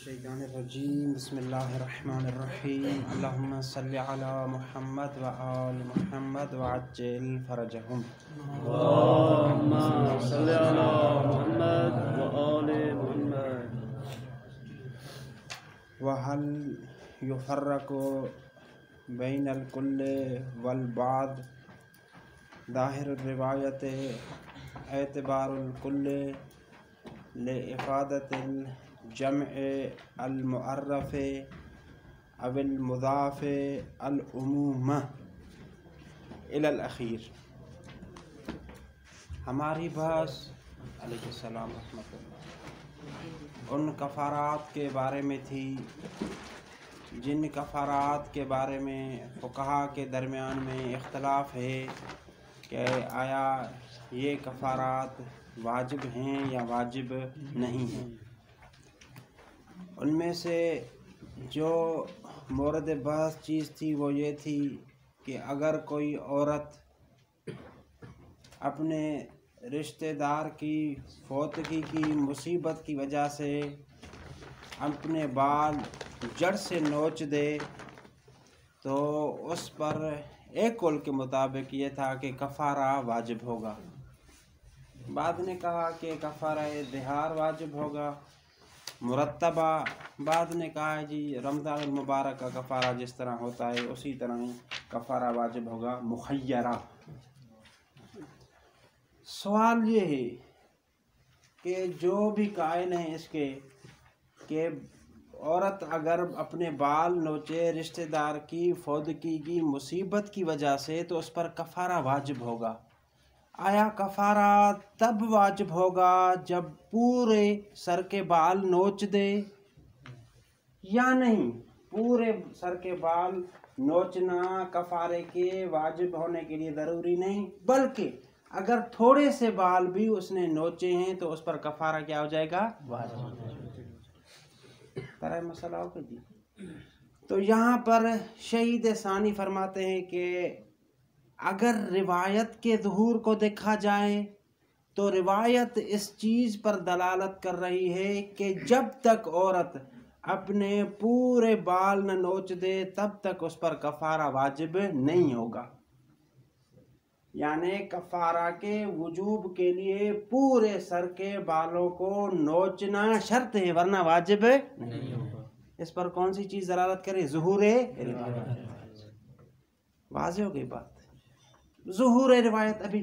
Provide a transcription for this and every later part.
मिनश्शैतानिर्रजीम बिस्मिल्लाहिर्रहमानिर्रहीम अल्लाहुम्मा सल्लि अला मुहम्मद व आल मुहम्मद व अज्जिल फरजहुम। अल्लाहुम्मा सल्लि अला मुहम्मद व आल मुहम्मद। व हल युफर्रकु बैनल कुल्li वल बाद ज़ाहिरुर रिवायत एतबारुल कुल्li ले इफ़ादतिल जम्अ अल मुअर्रफ अविल मुज़ाफ अल उमूम इलल अखीर। हमारी बहस अलैहिस्सलाम रहमतुल्लाह उन कफ़ारात के बारे में थी जिन कफ़ारात के बारे में फ़ुक़हा के दरमियान में इख्तलाफ है कि आया ये कफ़ारात वाजिब हैं या वाजिब नहीं हैं। उनमें से जो मोरद बहस चीज़ थी वो ये थी कि अगर कोई औरत अपने रिश्तेदार की फौतगी की मुसीबत की वजह से अपने बाल जड़ से नोच दे तो उस पर एक कौल के मुताबिक ये था कि कफ़ारा वाजिब होगा। बाद ने कहा कि कफ़ारा दिहार वाजिब होगा मुरत्तबा। बाद ने कहा है जी रमज़ान मुबारक का कफ़ारा जिस तरह होता है उसी तरह ही कफ़ारा वाजिब होगा मुखय्यरा। सवाल ये है कि जो भी कायल हैं इसके कि औरत अगर अपने बाल नोचे रिश्तेदार की फौतगी की मुसीबत की वजह से तो उस पर कफ़ारा वाजिब होगा। आया कफ़ारा तब वाजिब होगा जब पूरे सर के बाल नोच दे या नहीं? पूरे सर के बाल नोचना कफ़ारे के वाजिब होने के लिए ज़रूरी नहीं, बल्कि अगर थोड़े से बाल भी उसने नोचे हैं तो उस पर कफ़ारा क्या हो जाएगा? वाजिब। तरह मसला होगा जी। तो यहाँ पर शहीद सानी फरमाते हैं कि अगर रिवायत के ज़ुहूर को देखा जाए तो रिवायत इस चीज़ पर दलालत कर रही है कि जब तक औरत अपने पूरे बाल न नोच दे तब तक उस पर कफ़ारा वाजिब नहीं होगा। यानी कफ़ारा के वजूब के लिए पूरे सर के बालों को नोचना शर्त है वरना वाजिब नहीं होगा। इस पर कौन सी चीज़ दलालत करे? ज़ुहूर रिवायत। वाज़ेह हो गई बात। ज़ुहूर रिवायत अभी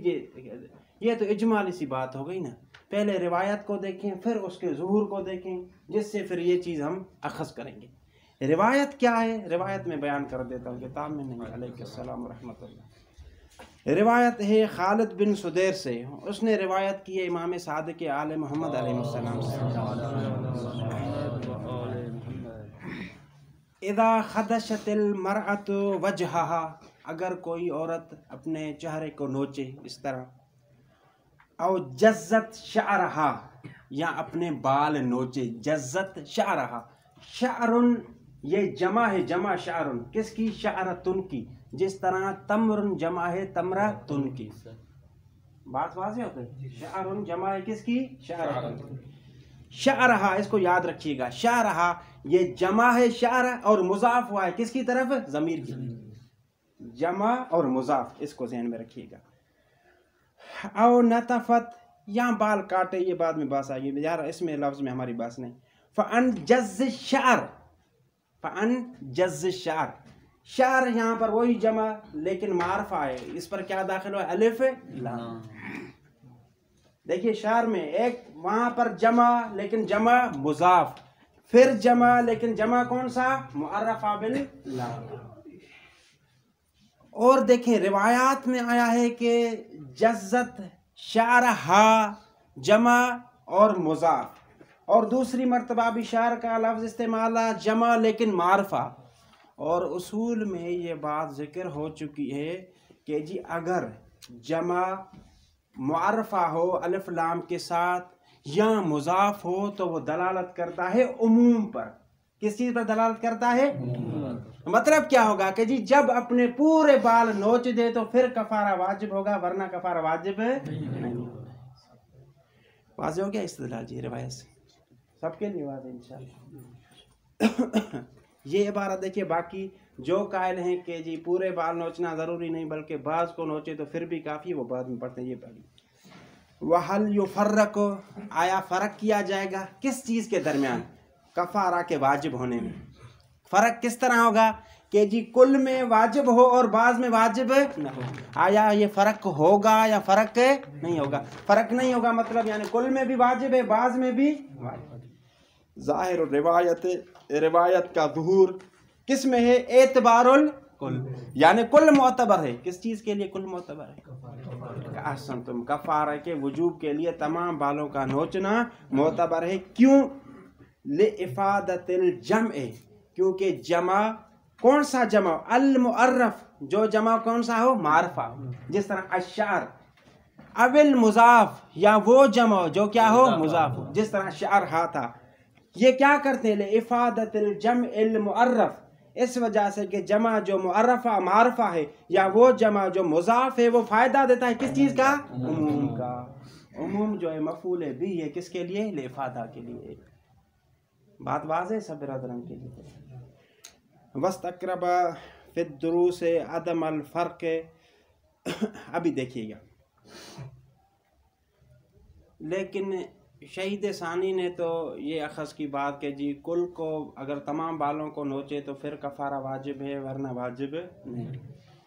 ये तो इजमाली सी बात हो गई ना। पहले रिवायत को देखें फिर उसके ज़ुहूर को देखें जिससे फिर ये चीज़ हम अखज़ करेंगे। रिवायत क्या है? रिवायत में बयान कर देता हूँ, किताब में नहीं। अलैहिस्सलाम रहमतुल्लाह। रिवायत है खालिद बिन सुदैर से। उसने रिवायत की है इमाम सादिक़ आले मोहम्मद अलैहिस्सलाम से। इज़ा खदशतिल मरअतु वजहहा, अगर कोई औरत अपने चेहरे को नोचे इस तरह, और जज़्ज़त शअरहा, या अपने बाल नोचे, जज़्ज़त शअरहा। शअरुन ये जमा है, जमा शअरुन किसकी? शअरतुन की। जिस तरह तमरुन जमा है तमरतुन की। बात वाज़ेह हो गई। शअरुन जमा है किसकी? शअरतुन। शअरहा इसको याद रखिएगा। शअरहा ये जमा है शअर और मुज़ाफ हुआ है किसकी तरफ? ज़मीर की। जमा और मुज़ाफ, इसको ज़हन में रखिएगा। और नतफत, यहाँ बाल काटे, ये बाद में बात आएगी यार, इसमें लफ्ज़ में हमारी बात नहीं। फ़अन जज़्ज़ शअर, फ़अन जज़्ज़ शअर, शअर यहाँ पर वही जमा लेकिन मारफा है, इस पर क्या दाखिल हुआ? अलिफ लाम। देखिए शअर में एक वहाँ पर जमा लेकिन जमा मुज़ाफ, फिर जमा लेकिन जमा कौन सा? मुअर्रफ़ा बिल लाम। और देखें रिवायात में आया है कि जज़्ज़त शअरहा जमा और मुज़ाफ, और दूसरी मर्तबा भी शअर का लफ्ज़ इस्तेमाल जमा लेकिन मारफा। और उसूल में ये बात ज़िक्र हो चुकी है कि जी अगर जमा मुअर्रफ़ा हो अलिफ लाम के साथ या मुज़ाफ हो तो वो दलालत करता है उमूम पर। किस चीज़ पर दलालत करता है? मतलब क्या होगा कि जी जब अपने पूरे बाल नोच दे तो फिर कफ़ारा वाजिब होगा वरना कफ़ारा वाजिब नहीं होगा। वाज़ेह हो गया इस्तिदलाल जी रिवायत से। सबके लिए वाज़ेह इंशाअल्लाह। ये इबारत देखिए। बाकी जो कायल हैं कि जी पूरे बाल नोचना ज़रूरी नहीं बल्कि बाज को नोचे तो फिर भी काफ़ी, वो बाद में पढ़ते हैं। ये पढ़ी वहल युफर्रक, आया फ़र्क किया जाएगा किस चीज़ के दरमियान? कफ़ारा के वाजिब होने में। फ़र्क किस तरह होगा कि जी कुल में वाजिब हो और बाज में वाजिब न हो। आया ये फ़र्क होगा या फ़र्क नहीं होगा? फ़र्क नहीं होगा मतलब यानी कुल में भी वाजिब है, बाज में भी वाजिब। ज़ाहिर रिवायत, रिवायत का ज़ुहूर किस में है? एतबारुल कुल, यानी कुल मोतबर है। किस चीज़ के लिए कुल मोतबर है? अहसन तुम, कफ़ारा के वजूब के लिए तमाम बालों का नोचना मोतबर है। क्यों? ले इफ़ादतिल जमअ, क्योंकि जमा कौन सा जमा? अल मुअर्रफ, जो जमा कौन सा हो? मारफा। जिस तरह अशार, अविल मुजाफ, या वो जमा जो क्या हो? मुजाफ हो। जिस तरह शार हा था, ये क्या करते हैं? ले इफ़ादतिल जमअल मुअर्रफ, इस वजह से कि जमा जो मुअर्रफा मारफा है या वो जमा जो मुजाफ है वो फायदा देता है किस चीज़ का? उमूम का। उमूम जो है मफूल है भी है किसके लिए? ले इफ़ादा के लिए। बात वाज़ेह सब बिरादरन के लिए। वस्तक़रब फ़िद दुरूस अदम अल फ़र्क़। अभी देखिएगा, लेकिन शहीद सानी ने तो ये अखज़ की बात कि जी कुल को अगर तमाम बालों को नोचे तो फिर कफ़ारा वाजिब है वरना वाजिब नहीं।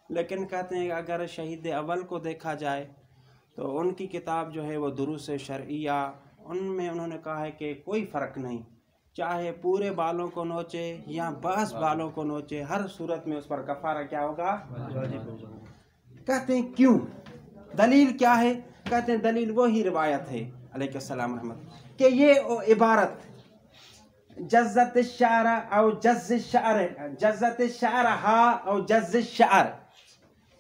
लेकिन कहते हैं कि अगर शहीद अव्वल को देखा जाए तो उनकी किताब जो है वो दुरूस शरइया, उनमें उन्होंने कहा है कि कोई फ़र्क नहीं, चाहे पूरे बालों को नोचे या बस बालों को नोचे, हर सूरत में उस पर कफ़ारा क्या होगा? वाजिब होगा। कहते हैं क्यों? दलील क्या है? कहते हैं दलील वही रिवायत है अलैहिस्सलाम रहमत कि ये इबारत जज़्ज़त शार और जज़्ज़ शार, जज़्ज़त शार हा और जज़्ज़ शार,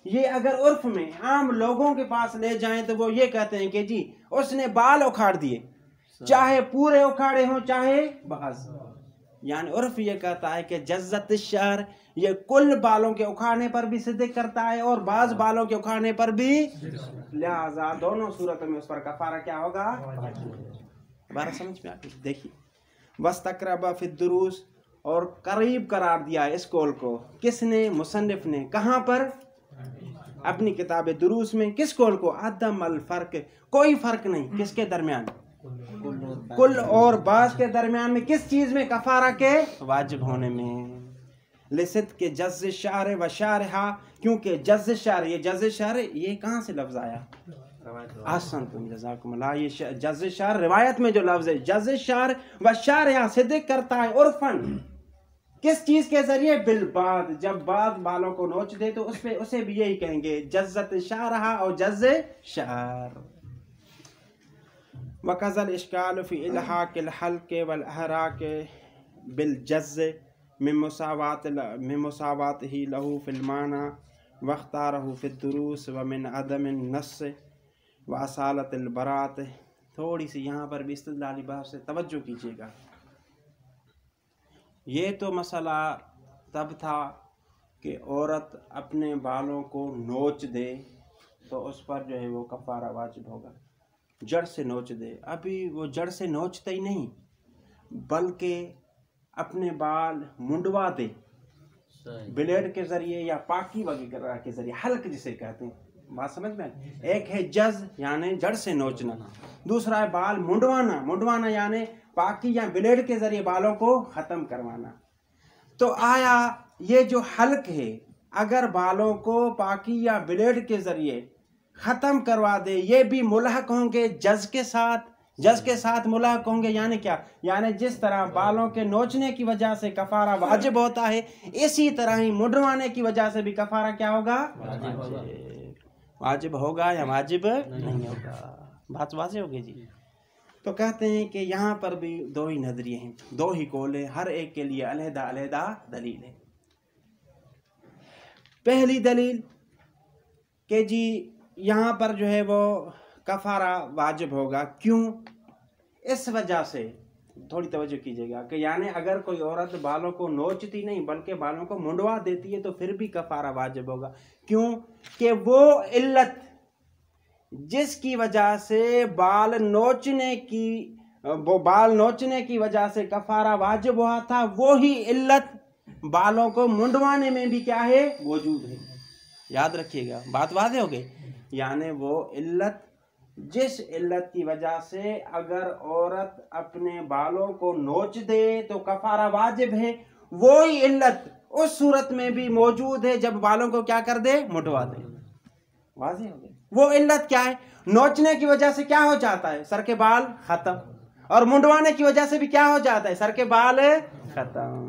ये अगर उर्फ में आम लोगों के पास ले जाएं तो वो ये कहते हैं कि जी उसने बाल उखाड़ दिए, चाहे पूरे उखाड़े हों चाहे बाज। यानी उर्फ ये कहता है कि जज़्ज़त शार ये कुल बालों के उखाड़ने पर भी सिद्ध करता है और बाज बालों के उखाड़ने पर भी, लिहाजा दोनों सूरतों में उस पर कफ़ारा क्या होगा? बारह समझ में आती। देखिए वस्तक़रब फ़िद दुरूस, और करीब करार दिया है इस कौल को किसने? मुसन्निफ ने। कहाँ पर? अपनी किताब दुरूस में। किस कौल को? अदम अल फ़र्क़, कोई फ़र्क नहीं किसके दरमियान? कुल और बाज के दरमियान में। किस चीज़ में? कफ़ारा के वाजिब होने में। लिसिद के जज़्ज़ शार व शारहा, क्योंकि जज़्ज़ शार, ये जज़्ज़ शार ये कहाँ से लफ्ज़ आया? आसन तुम जज़ाकुमुल्लाह। ये जज़्ज़ शार रिवायत में जो लफ्ज़ है जज़्ज़ शार व शारहा सिद्ध करता है उर्फन किस चीज़ के ज़रिए? बिलबाद, जब बाद बालों को नोच दे तो उस पे उसे भी यही कहेंगे जज़्ज़त शारहा और जज़्ज़ शार। वकज़ल इश्काल फ़ी इल्हाक़िल हल्क़ वल अहराक़ बिल जज़्ज़ मिन मुसावातिही लहू फ़िल माना वख्तारहू फ़िद दुरूस व मिन अदमिन नस्स व असालतिल बरात। थोड़ी सी यहाँ पर भी इस्तिदलाली बात से तवज्जो कीजिएगा। ये तो मसला तब था कि औरत अपने बालों को नोच दे तो उस पर जो है वो कफ़ारा वाजिब होगा, जड़ से नोच दे। अभी वो जड़ से नोचते ही नहीं बल्कि अपने बाल मुंडवा दे ब्लेड के ज़रिए या पाकी वगैरह के ज़रिए, हल्क जिसे कहते हैं। बात समझ में? एक है जज़ यानी जड़ से नोचना, दूसरा है बाल मुंडवाना। मुंडवाना यानी पाकी या ब्लेड के ज़रिए बालों को ख़त्म करवाना। तो आया ये जो हल्क है अगर बालों को पाकी या ब्लेड के ज़रिए ख़त्म करवा दे, ये भी मुल्हक होंगे जज़ के साथ। जज़ के साथ मुल्हक होंगे यानी क्या? यानी जिस तरह बालों के नोचने की वजह से कफ़ारा वाजिब होता है, इसी तरह ही मुंडवाने की वजह से भी कफ़ारा क्या होगा? वाजिब होगा या वाजिब नहीं होगा। बात वाज़ेह होगी जी। तो कहते हैं कि यहाँ पर भी दो ही नज़रिए हैं, दो ही कौल है, हर एक के लिए अलहदा अलहदा दलील है। पहली दलील कि जी यहाँ पर जो है वो कफ़ारा वाजिब होगा। क्यों? इस वजह से थोड़ी तवज्जो कीजिएगा कि यानी अगर कोई औरत बालों को नोचती नहीं बल्कि बालों को मुंडवा देती है तो फिर भी कफ़ारा वाजिब होगा। क्यों? कि वो इल्लत जिसकी वजह से बाल नोचने की वो बाल नोचने की वजह से कफारा वाजिब हुआ था, वो ही इल्लत बालों को मुंडवाने में भी क्या है, मौजूद है। याद रखिएगा, बात वाज़ेह हो गई। यानी वो इल्लत, जिस इल्लत की वजह से अगर औरत अपने बालों को नोच दे तो कफारा वाजिब है, वो ही इल्लत उस सूरत में भी मौजूद है जब बालों को क्या कर दे, मुंडवा दे। वाज़ेह हो गई। वो इल्लत क्या है, नोचने की वजह से क्या हो जाता है, सर के बाल खत्म, और मुंडवाने की वजह से भी क्या हो जाता है, सर के बाल खत्म।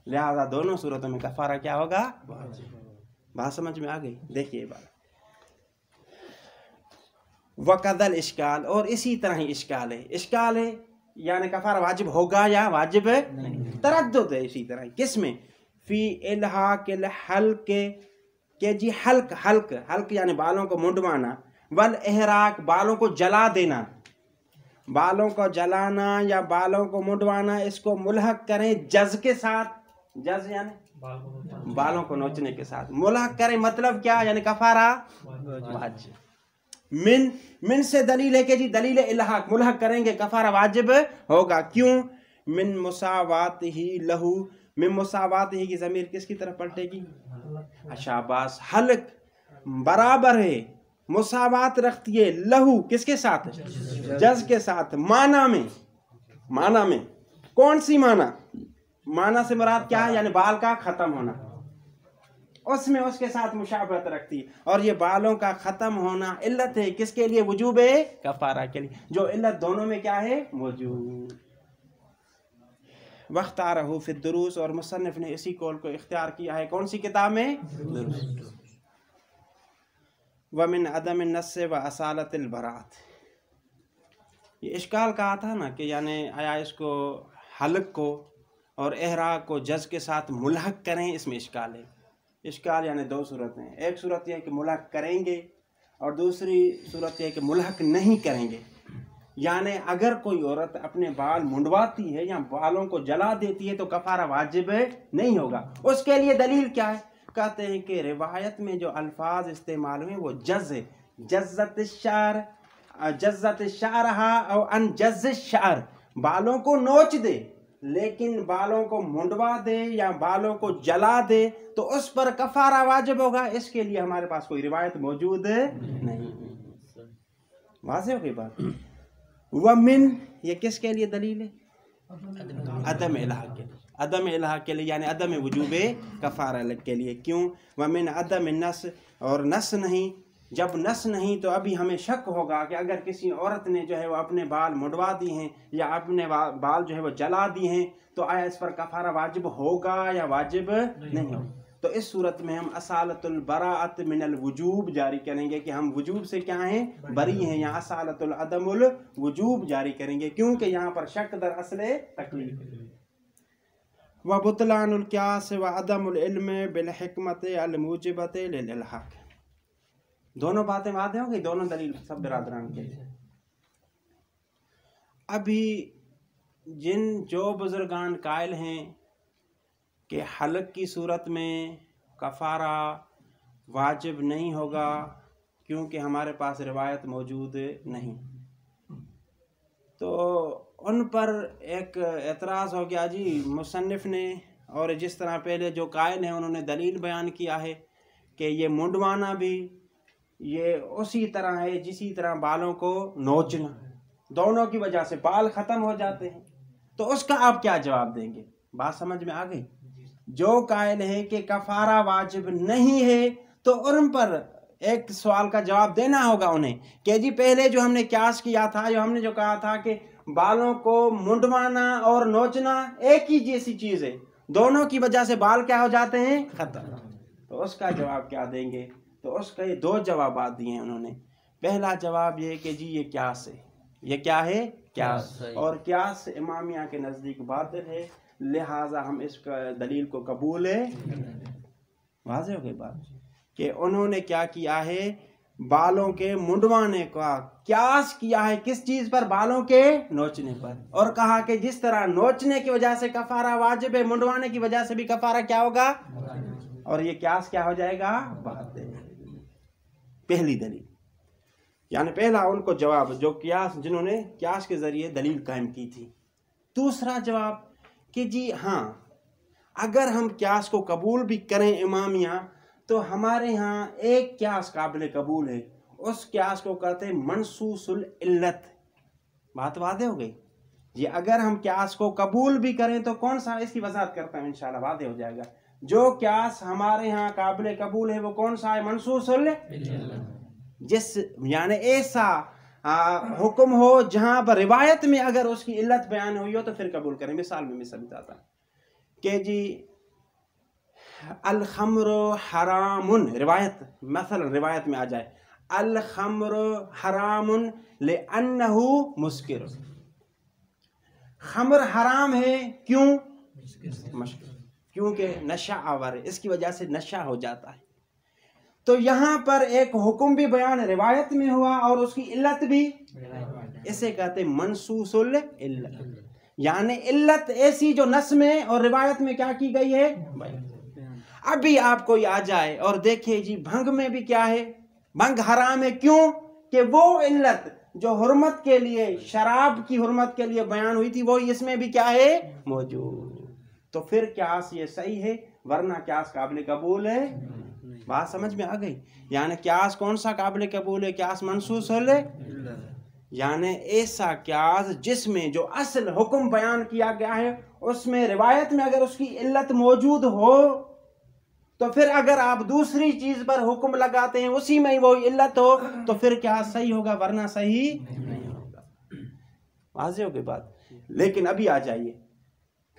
लिहाजा दोनों सूरतों में कफारा क्या होगा, बात समझ में आ गई। देखिए बात, वकदल इश्काल, और इसी तरह ही इश्काल है। इश्काल है यानी कफारा वाजिब होगा या वाजिब नहीं, तरद्दुद है इसी तरह। किसमें, फी इल्हाकिल हल्क के जी, हल्क हल्क हल्क यानी बालों को मुंडवाना, वल इहराक बालों को जला देना, बालों को जलाना या बालों को मुंडवाना, इसको मुल्हक करें जज के साथ। जज यानी बालों को नोचने के साथ मुल्हक करें, मतलब क्या, यानी कफारा वाजिब। मिन से दलील है कि जी दलील इल्हाक, मुल्हक करेंगे कफारा वाजिब होगा। क्यों, मिन मुसावात ही लहू, मिन मुसावात ही की ज़मीर किसकी तरफ पलटेगी, शाबाश, हल्क बराबर है, मुसावात रखती है, लहू किसके साथ, जज के साथ। माना में, माना में कौन सी माना, माना से मुराद क्या है, यानी बाल का खत्म होना, उसमें उसके साथ मुशाबहत रखती है। और ये बालों का खत्म होना इल्लत है किसके लिए, वजूब है कफारा के लिए, जो इल्लत दोनों में क्या है, मौजूद। वक्त आ रहा फिर दुरूस, और मुसन्निफ ने इसी कौल को इख्तियार किया है, कौन सी किताब में, दुरूस। वमिन अदम नस्से व असालतिल बरात, ये इश्काल कहा था ना कि यानी आया इसको हल्क को और एहराक को जज के साथ मुल्हक करें, इसमें इश्काल है। इश्काल यानी दो सूरतें, एक सूरत यह है कि मुल्हक करेंगे और दूसरी सूरत यह है कि मुल्हक नहीं करेंगे। यानी अगर कोई औरत अपने बाल मुंडवाती है या बालों को जला देती है तो कफारा वाजिब नहीं होगा। उसके लिए दलील क्या है, कहते हैं कि रिवायत में जो अल्फाज इस्तेमाल हुए वो जज है, जज्जत शार, जज्जत शारहा और अन जज्ज शार, बालों को नोच दे लेकिन बालों को मुंडवा दे या बालों को जला दे तो उस पर कफारा वाजिब होगा। इसके लिए हमारे पास कोई रिवायत मौजूद नहीं। वाज़ेह हो गई बात। वमिन, ये किसके लिए दलील है, अदम इल्हाक के लिए, अदम इल्हाक के लिए यानी अदम वजूबे कफारा के लिए। क्यों, वमिन अदम नस, और नस नहीं, जब नस नहीं तो अभी हमें शक होगा कि अगर किसी औरत ने जो है वो अपने बाल मुंडवा दिए हैं या अपने बाल जो है वो जला दिए हैं तो आया इस पर कफारा वाजिब होगा या वाजिब नहीं होगा। तो इस सूरत में हम असालतुल बराअत मिनल वजूब जारी करेंगे कि हम वजूब से क्या हैं, बरी हैं, या असालतुल अदमुल वजूब जारी करेंगे क्योंकि यहाँ पर शक दर असले तकलीफ। व बुतलानुल क़ियास व अदमुल इल्म बिल हिकमत अल मूजिबत लिल इल्हाक, दोनों बातें वाज़ेह हो गई, दोनों दलील सब बिरादरान के लिए। अभी जिन जो बुजुर्गान कायल हैं कि हलक की सूरत में कफारा वाजिब नहीं होगा क्योंकि हमारे पास रिवायत मौजूद नहीं, तो उन पर एक एतराज़ हो गया जी मुसन्निफ ने, और जिस तरह पहले जो कायल हैं उन्होंने दलील बयान किया है कि ये मुंडवाना भी ये उसी तरह है जिसी तरह बालों को नोचना, दोनों की वजह से बाल ख़त्म हो जाते हैं। तो उसका आप क्या जवाब देंगे, बात समझ में आ गई। जो कायल है कि कफारा वाजिब नहीं है तो उन पर एक सवाल का जवाब देना होगा उन्हें कि जी पहले जो हमने क्यास किया था, जो हमने जो कहा था कि बालों को मुंडवाना और नोचना एक ही जैसी चीज़ है, दोनों की वजह से बाल क्या हो जाते हैं, ख़त्म। तो उसका जवाब क्या देंगे, तो उसके दो जवाब दिए हैं उन्होंने। पहला जवाब ये कि जी ये क्यास है, ये क्या है, क्यास, और क्यास इमामिया के नज़दीक बातिल है, लिहाजा हम इस दलील को कबूल है। वाज़ेह हो गई बात कि उन्होंने क्या किया है, बालों के मुंडवाने का क्यास किया है किस चीज़ पर, बालों के नोचने पर, और कहा कि जिस तरह नोचने की वजह से कफारा वाजिब है मुंडवाने की वजह से भी कफारा क्या होगा, और ये क्यास क्या हो जाएगा, बात है। पहली दलील यानी पहला उनको जवाब जो कियास, जिन्होंने कियास के ज़रिए दलील कायम की थी। दूसरा जवाब कि जी हाँ, अगर हम कियास को कबूल भी करें इमामिया, तो हमारे यहाँ एक कियास काबिल कबूल है, उस कियास को कहते हैं मनसूसुल इल्लत। बात वादे हो गई जी। अगर हम कियास को कबूल भी करें तो कौन सा, इसकी वजाहत करता हूँ इंशाल्लाह, वादे हो जाएगा। जो कियास हमारे यहाँ काबिल कबूल है वो कौन सा है? मनसूसुल इल्लत। जिस यानी ऐसा हुक्म हो जहाँ पर रिवायत में अगर उसकी इल्लत बयान हुई हो तो फिर कबूल करें। मिसाल में मैं समझाता कि जी अल खम्र हरामुन, रिवायत मसलन रिवायत में आ जाए अल खम्र हरामुन ले अन्नहु मुस्किर। खम्र हराम है क्यों? मुस्किर, क्योंकि नशा आवर है, इसकी वजह से नशा हो जाता है। तो यहाँ पर एक हुक्म भी बयान रिवायत में हुआ और उसकी इल्लत भी, इसे कहते मनसूसुल इल्लत। यानी इल्लत ऐसी जो नस में और रिवायत में क्या की गई है। अभी आप कोई आ जाए और देखे जी भंग में भी क्या है, भंग हराम है, क्यों कि वो इल्लत जो हुर्मत के लिए, शराब की हुर्मत के लिए बयान हुई थी, वो इसमें भी क्या है मौजूद। तो फिर क्यास ये सही है, वरना क्यास काबिल कबूल है। बात समझ में आ गई? यानी क्यास कौन सा काबिल कबूल है? क्यास मनसूसुल यानी ऐसा क्यास जिसमें जो असल हुक्म बयान किया गया है उसमें रिवायत में अगर उसकी इल्लत मौजूद हो, तो फिर अगर आप दूसरी चीज पर हुक्म लगाते हैं उसी में वो इल्लत हो तो फिर क्या सही होगा, वरना सही नहीं होगा। वाज़ेह हो गई बात। लेकिन अभी आ जाइए,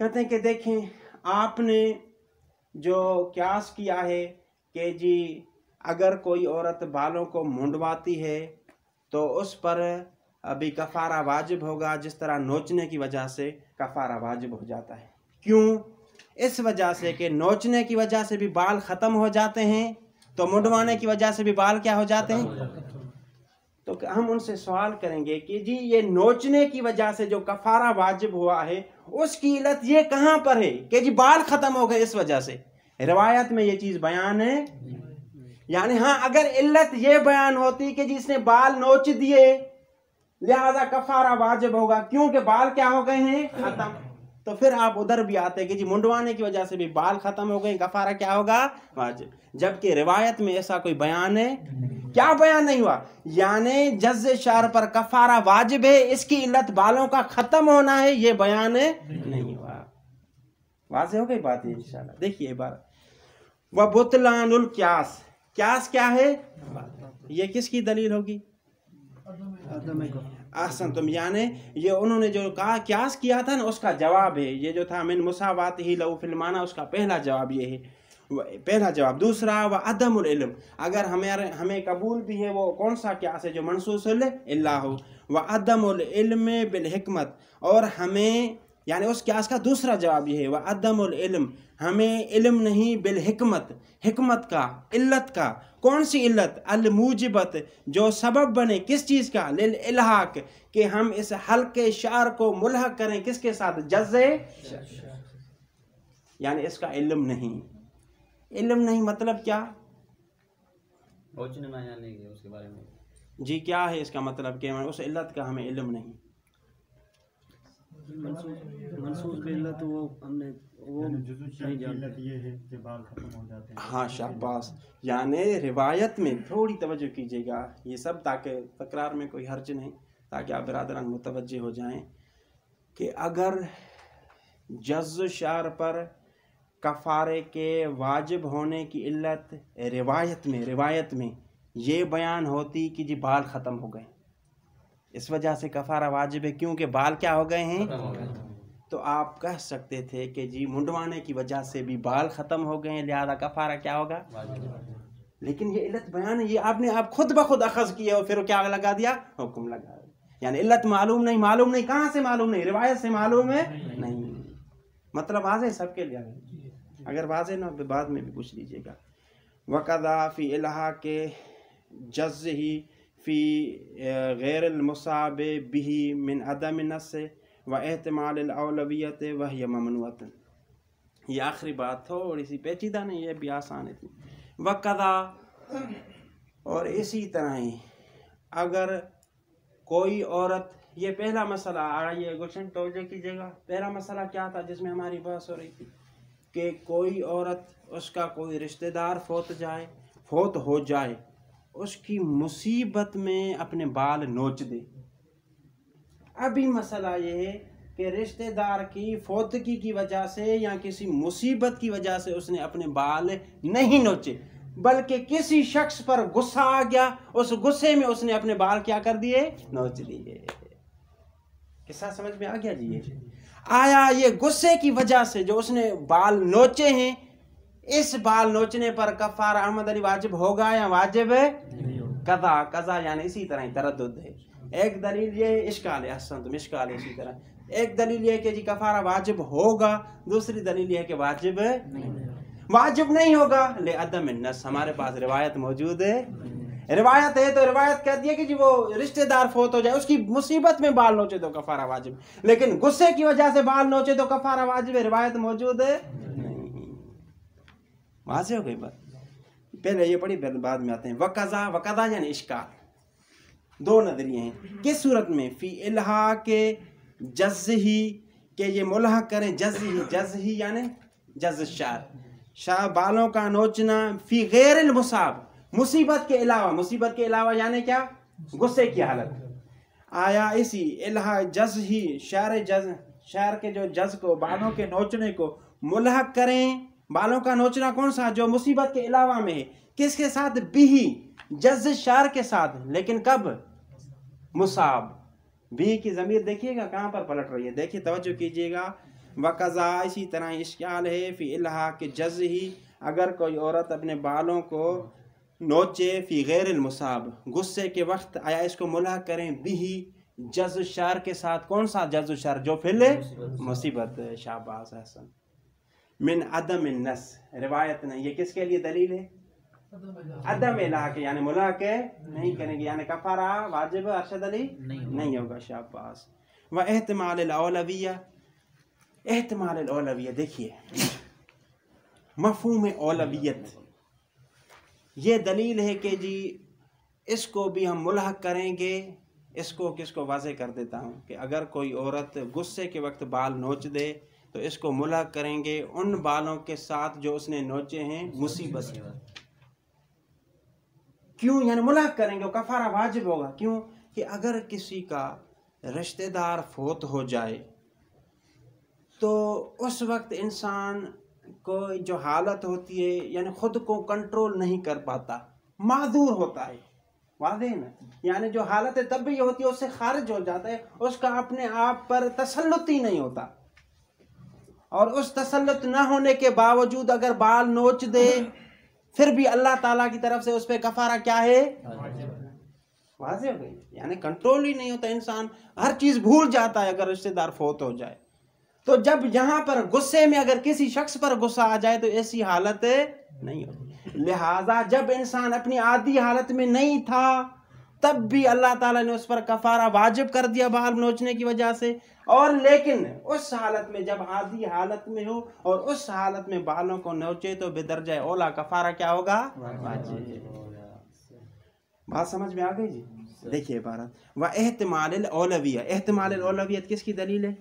कहते हैं कि देखें आपने जो क्यास किया है कि जी अगर कोई औरत बालों को मुंडवाती है तो उस पर अभी कफारा वाजिब होगा, जिस तरह नोचने की वजह से कफारा वाजिब हो जाता है। क्यों? इस वजह से कि नोचने की वजह से भी बाल ख़त्म हो जाते हैं, तो मुंडवाने की वजह से भी बाल क्या हो जाते हैं। तो हम उनसे सवाल करेंगे कि जी ये नोचने की वजह से जो कफारा वाजिब हुआ है उसकी इल्लत ये कहाँ पर है कि जी बाल ख़त्म हो गए इस वजह से? रिवायत में ये चीज़ बयान है। यानी हाँ, अगर इल्लत ये बयान होती कि जिसने बाल नोच दिए लिहाजा कफारा वाजिब होगा क्योंकि बाल क्या हो गए हैं खत्म, तो फिर आप उधर भी आते कि जी मुंडवाने की वजह से भी बाल खत्म हो गए, कफारा क्या होगा वाजिब। जबकि रिवायत में ऐसा कोई बयान है, क्या बयान नहीं हुआ। यानी जज़ शार पर कफारा वाजिब है, इसकी इल्लत बालों का खत्म होना है, ये बयान नहीं हुआ। वाज़ेह हो गई बात है इंशाल्लाह। देखिए बात व बुतलानुल क्यास, क्यास क्या है? ये किसकी दलील होगी? आसन तुम, यानी ये उन्होंने जो कहा क्यास किया था ना उसका जवाब है ये जो था मिन मुसावात ही लहू फिल माना, उसका पहला जवाब ये है, पहला जवाब। दूसरा व अदमुल इल्म, अगर हमें कबूल भी है वो कौन सा क्यास है? जो मनसूसुल इल्ला हो। व अदमुल इल्म बिल हिकमत, और हमें यानी उस क्यास का दूसरा जवाब ये है व अदमुल इल्म, हमें इल्म नहीं बिल हिकमत, हिकमत का, इल्लत का। कौन सी इल्लत? अल मूजिबत, जो सबब बने किस चीज़ का? लिल इल्हाक, कि हम इस हल्के शार को मुल्हक करें किसके साथ? जज़े। यानी इसका इल्म नहीं। इल्म नहीं मतलब क्या? उसके बारे में जी क्या है इसका मतलब? कि उस इल्लत का हमें इल्म नहीं। मनसूस बिल्लत वो हमने वो नहीं जानते। ये है कि बाल खत्म हो जाते हैं। हाँ शाबाश। यानी रिवायत में थोड़ी तवज्जो कीजिएगा ये सब, ताकि तकरार में कोई हर्ज नहीं, ताकि आप बिरादरान मुतवज्जे हो जाएं कि अगर जज़्ज़ शार पर कफ़ारे के वाजिब होने की इल्लत रिवायत में ये बयान होती कि जी बाल ख़त्म हो गए, इस वजह से कफ़ारा वाजिब है क्योंकि बाल क्या हो गए हैं, तो आप कह सकते थे कि जी मुंडवाने की वजह से भी बाल ख़त्म हो गए हैं लिहाजा कफ़ारा क्या होगा। लेकिन ये इल्लत बयान है, ये आपने आप खुद ब खुद अखज़ किया और फिर क्या लगा दिया? हुक्म लगा। यानी इल्लत मालूम नहीं, कहाँ से मालूम नहीं? रिवायत से मालूम है नहीं। मतलब वाज़ेह सबके लिए, अगर वाज़ेह ना बाद में भी पूछ लीजिएगा। वक़दा फ़ी इल्हा के जज़्ज़ ही फ़ी गैर मुसाब बिही मिन अदम नस व एहतमाल औलवियत वह ममनुअत। ये आखिरी बात थोड़ी सी पेचीदा नहीं, ये भी आसान है। वक़दा, और इसी तरह ही अगर कोई औरत, ये पहला मसला आ रहा है, गुलशन तवज्जो कीजिएगा। पहला मसला क्या था जिसमें हमारी बहस हो रही थी कि कोई औरत, उसका कोई रिश्तेदार फोत हो जाए, उसकी मुसीबत में अपने बाल नोच दे। अभी मसला ये है कि रिश्तेदार की फोतगी की वजह से या किसी मुसीबत की वजह से उसने अपने बाल नहीं नोचे, बल्कि किसी शख्स पर गुस्सा आ गया, उस गुस्से में उसने अपने बाल क्या कर दिए, नोच दिए। किस्सा समझ में आ गया जी? ये आया, ये गुस्से की वजह से जो उसने बाल नोचे हैं, इस बाल नोचने पर कफारा अहमद अली वाजिब होगा या वाजिब कज़ा? कज़ा यानी इसी तरह ही तरद्दुद है। एक दलील ये इश्काल है, हसन तुम इश्काल है। इसी तरह एक दलील ये कि जी कफारा वाजिब होगा, दूसरी दलील ये है कि वाजिब नहीं होगा। ले अदम नस, हमारे पास रिवायत मौजूद है। रिवायत है तो रिवायत कहती है कि जी वो रिश्तेदार फोत हो जाए, उसकी मुसीबत में बाल नोचे तो कफारा वाजिब, लेकिन गुस्से की वजह से बाल नोचे तो कफारा वाजिब है। रिवायत मौजूद है नहीं। वहां से हो गई बात। पहले ये पढ़ी, बाद में आते हैं। वकज़ा, वकज़ा यानी इश्काल। दो नजरिए हैं। किस सूरत में? फी इल्हा के जज़ही, के ये मुल्हा करें जज़ही यानी जज़ शार, बालों का नोचना। फी गैरिल मुसाब, मुसीबत के अलावा। मुसीबत के अलावा यानी क्या? गुस्से की हालत। आया इसी इल्हा जज़ही, शार के जो जज़ को, बालों के नोचने को मुल्हक करें। बालों का नोचना कौन सा? जो मुसीबत के अलावा में है। किसके साथ? बिही, जज़ शार के साथ, लेकिन कब? मुसाब। बी की ज़मीर देखिएगा कहाँ पर पलट रही है, देखिए, तवज्जो कीजिएगा। वकज़ा, इसी तरह इश्काल है फी इल्हा के जज़ ही, अगर कोई औरत अपने बालों को नोचे फी गैरिल मुसाब, गुस्से के वक्त, आया इसको मुल्हा करें बिही, जज़ शार के साथ। कौन सा जज़ शार? जो फिल मुसीबत। शाबाश हसन। मिन अदम नस, रिवायत नहीं। ये किसके लिए दलील है? अदम इल्हा के, यानी मुल्हा के नहीं करेंगे, यानी कफारा वाजिब अरशद अली नहीं होगा। शाबाश। व एहतिमाल औलविया, एहतिमाल औलविया, देखिए मफ़हूम औलवियत, ये दलील है कि जी इसको भी हम मुल्हक करेंगे। इसको किसको वाज़ेह कर देता हूँ कि अगर कोई औरत गुस्से के वक्त बाल नोच दे तो इसको मुल्हक करेंगे उन बालों के साथ जो उसने नोचे हैं मुसीबत। क्यों? यानी मुल्हक करेंगे, कफारा वाजिब होगा। क्यों? कि अगर किसी का रिश्तेदार फोत हो जाए तो उस वक्त इंसान को जो हालत होती है, यानी खुद को कंट्रोल नहीं कर पाता, माजूर होता है। वाज़ेह है ना? यानी जो हालत है तब भी ये होती है, उससे खारिज हो जाता है, उसका अपने आप पर तसल्लुत ही नहीं होता। और उस तसल्लुत न होने के बावजूद अगर बाल नोच दे, फिर भी अल्लाह ताला की तरफ से उस पर कफारा क्या है? वाज़ेह हो गई। यानी कंट्रोल ही नहीं होता, इंसान हर चीज भूल जाता है अगर रिश्तेदार फोत हो जाए। तो जब यहाँ पर गुस्से में अगर किसी शख्स पर गुस्सा आ जाए तो ऐसी हालत नहीं होती। लिहाजा जब इंसान अपनी आदी हालत में नहीं था तब भी अल्लाह ताला ने उस पर कफारा वाजिब कर दिया बाल नोचने की वजह से। और लेकिन उस हालत में, जब आदी हालत में हो और उस हालत में बालों को नोचे तो बेदर्जा औला कफारा क्या होगा? वाजिब। बात समझ में आ गई जी? देखिए इबारत व एहतिमाल औलविया, एहतिमाल औलवियत किसकी दलील है?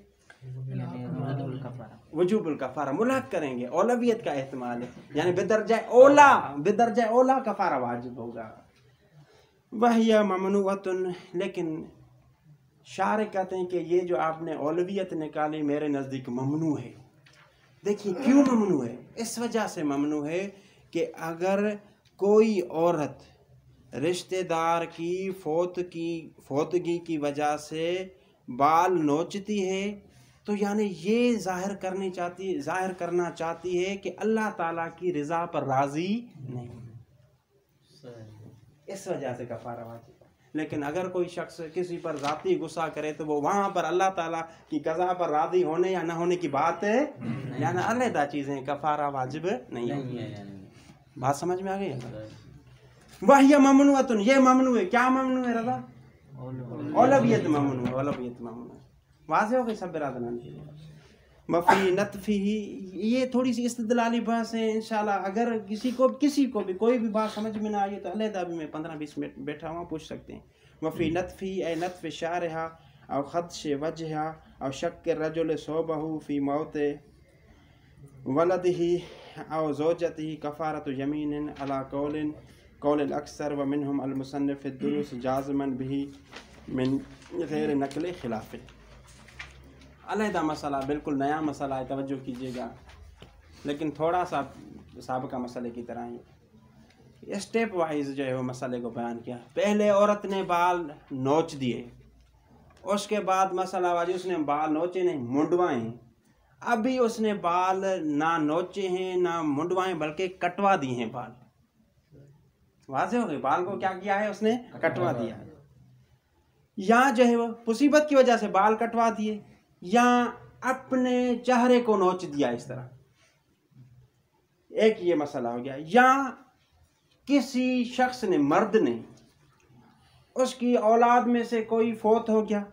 वजूबुल कफारा, मुल्हक करेंगे, औलवियत का एहतिमाल है, यानी बेदर्जा औला कफारा वाजिब होगा। वह ममनुअतुन, लेकिन शार कहते हैं कि ये जो आपने औलवियत निकाली मेरे नज़दीक ममनू है। देखिए क्यों ममनू है? इस वजह से ममनू है कि अगर कोई औरत रिश्तेदार की फोतगी की वजह से बाल नोचती है तो यानी ये जाहिर करना चाहती है कि अल्लाह ताला की रज़ा पर राज़ी नहीं, इस वजह से कफारा वाजिब है। लेकिन अगर कोई शख्स किसी पर ज़ाती गुस्सा करे तो वो वहाँ पर अल्लाह ताला की कज़ा पर राज़ी होने या न होने की बात है, यानी अलग चीज़ें, कफारा वाजिब नहीं है। बात समझ में आ गई? वह ममनुअतुन, ये ममनू है। क्या ममनू है रज़ा? औलवियत ममनू है, औलवियत ममनू है। वाज़ेह हो गई सब बिरादरान की। मफ़ी नतफ़ी, ये थोड़ी सी इस्तदलाली बहस है। इंशाल्लाह अगर किसी को भी कोई भी बात समझ में ना आई तो अलहदा भी मैं 15-20 मिनट बैठा हुआ पूछ सकते हैं। वफ़ी नतफ़ी ए नतफ़ शारहा और ख़दश वजहा और शक रजुल सोबहू फ़ी मौत वलदही और ज़ौजतही कफ़ारत यमीन अला कौल अक्सर व मिनहुम अल मुसन्निफ़ दुरुस जाज़मन बिही मिन गैर नक़ल खिलाफ़। अलहदा मसला, बिल्कुल नया मसला है, तवज्जो कीजिएगा, लेकिन थोड़ा सा साबिक़ा मसले की तरह ही स्टेप वाइज जो है वो मसले को बयान किया। पहले औरत ने बाल नोच दिए, उसके बाद मसला वाजी उसने बाल नोचे नहीं, मुंडवाए। अभी उसने बाल ना नोचे हैं ना मुंडवाए, बल्कि कटवा दिए हैं बाल। वाज़ेह हो गए, बाल को क्या किया है उसने, कटवा दिया है। यहाँ जो है वो मुसीबत की वजह से बाल कटवा दिए या अपने चेहरे को नोच दिया इस तरह, एक ये मसला हो गया। या किसी शख्स ने, मर्द ने, उसकी औलाद में से कोई फोत हो गया,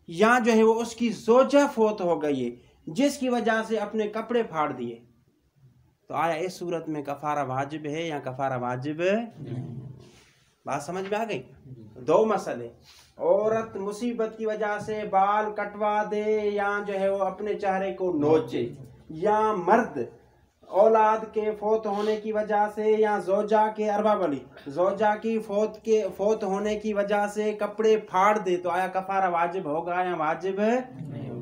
या जो है वो उसकी ज़ौजा फोत हो गई है जिसकी वजह से अपने कपड़े फाड़ दिए, तो आया इस सूरत में कफ़ारा वाजिब है या कफ़ारा वाजिब नहीं? बात समझ में आ गई? दो मसले, औरत मुसीबत की वजह से बाल कटवा दे या जो है वो अपने चेहरे को नोचे, या मर्द औलाद के फोत होने की वजह से या ज़ौजा के अरबा वाली ज़ौजा की फोत होने की वजह से कपड़े फाड़ दे, तो आया कफ़ारा वाजिब होगा या वाजिब नहीं?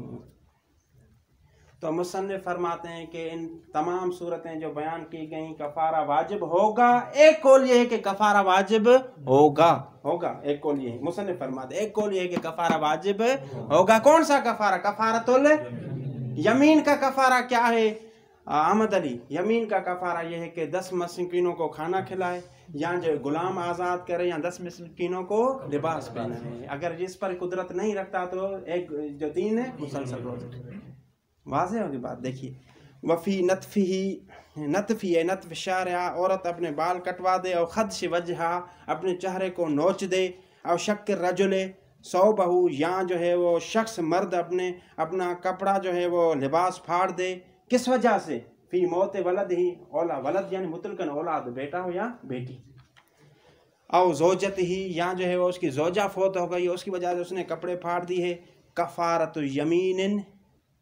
तो मुसन्निफ़ फरमाते हैं कि इन तमाम सूरतें जो बयान की गई कफ़ारा वाजिब होगा। एक कौल ये है कि कफ़ारा वाजिब होगा, एक कौल ये है, मुसन्निफ़ फरमाते एक कौल ये है कि कफ़ारा वाजिब होगा। कौन सा कफ़ारा? कफ़ारतुल यमीन का कफ़ारा क्या है अहमद अली? यमीन का कफ़ारा यह है कि 10 मस्कीनों को खाना खिलाए, या जो गुलाम आज़ाद करे, या 10 मस्कीनों को लिबास पहनाए। अगर जिस पर कुदरत नहीं रखता तो एक जो दीन है मुसलसल रोज़े। वाज़ेह होगी बात। देखिए, वफ़ी नतफ़ी नतफ़ शारहा, औरत अपने बाल कटवा दे, और ख़दश वजहा, अपने चेहरे को नोच दे, और शक रजुल सौबहू, या जो है वो शख्स मर्द अपना कपड़ा जो है वो लिबास फाड़ दे। किस वजह से? फ़ी मौत वलद ही, औला वलद यानी मुतलकन औलाद, बेटा हो या बेटी, और ज़ौजत ही, या जो है वो उसकी ज़ौजा फोत हो गई, उसकी वजह से उसने कपड़े फाड़ दी है। कफ़ारत यमीन,